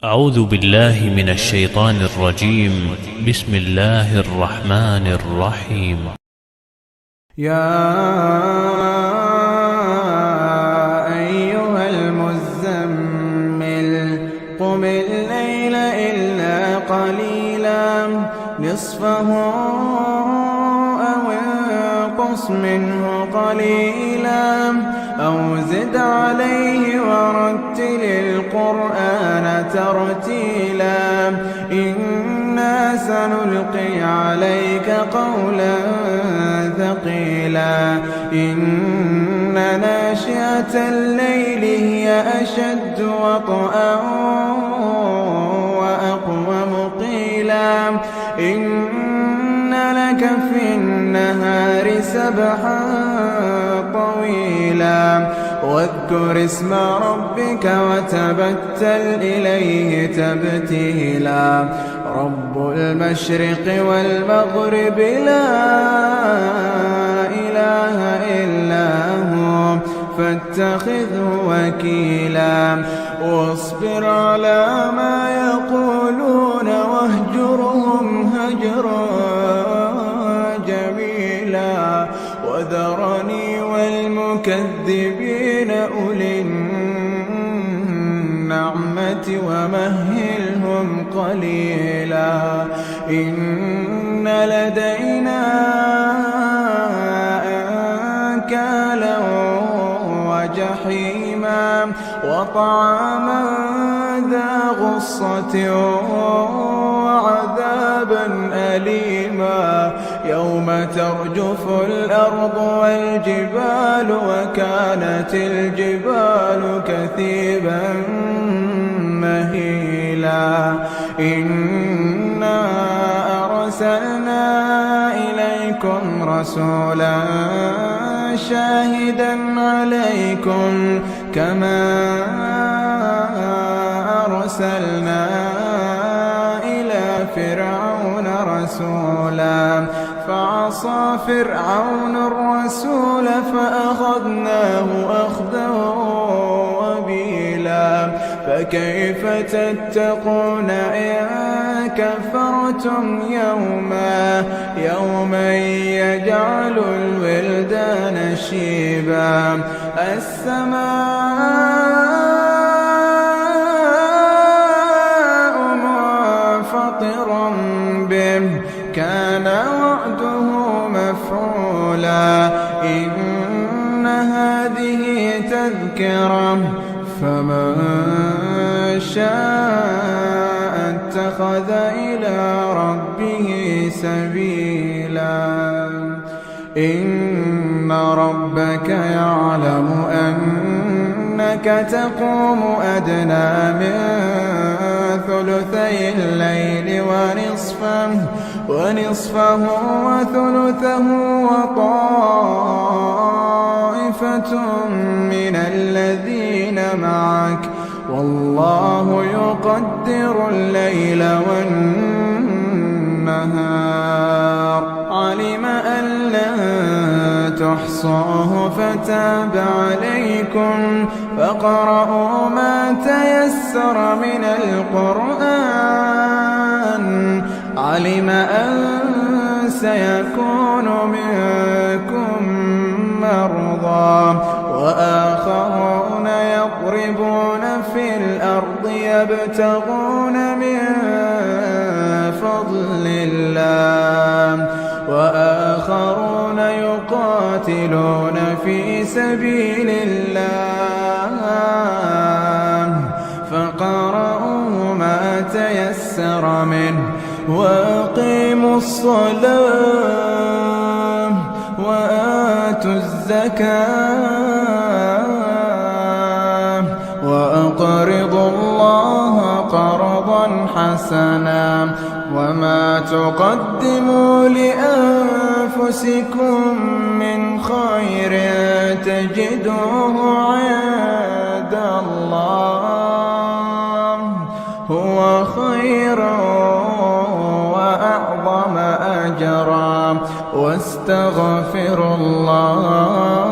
أعوذ بالله من الشيطان الرجيم. بسم الله الرحمن الرحيم. يا أيها المزمل قم الليل إلا قليلا نصفه أو انقص منه قليلا أو زد عليه ورتل القرآن ترتيلا إنا سنلقي عليك قولا ثقيلا إن ناشئة الليل هي أشد وطئا وأقوم قيلا إن لك في النهار سبحا طويلا واذكر اسم ربك وتبتل إليه تبتيلا رب المشرق والمغرب لا إله إلا هو فاتخذه وكيلا واصبر على ما يقولون واهجرهم هجرا جميلا وذرني والمكذبين أولي النعمة ومهلهم قليلا إن لدينا أنكالا وجحيما وطعاما ذا غصة وعذابا أليما يوم ترجف الأرض والجبال وكانت الجبال كثيبا مهيلا إنا أرسلنا إليكم رسولا شاهدا عليكم كما أرسلنا إلى فرعون رسولا فعصى فرعون الرسول فأخذناه أخذا وبيلا فكيف تتقون إن كفرتم يوما يجعل الولدان شيبا السماء منفطر به كان وعده مفعولا إن هذه تذكرة فمن شاء اتخذ إلى ربه سبيلا إن ربك يعلم أنك تقوم أدنى من ثلثي الليل ونصفه وثلثه وطائفة من الذين معك والله يقدر الليل والنهار علم أن لن تحصوه فتاب عليكم فاقرؤوا ما تيسر من القرآن علم أن سيكون منكم مرضى وآخرون يضربون في الأرض يبتغون من فضل الله وآخرون يقاتلون في سبيل الله فقرأوا ما تيسر منه وأقيموا الصلاة وآتوا الزكاة وأقرضوا الله قرضا حسنا وما تقدموا لأنفسكم من خير تجدوه عند الله هو خيرا وأعظم أجرا واستغفروا الله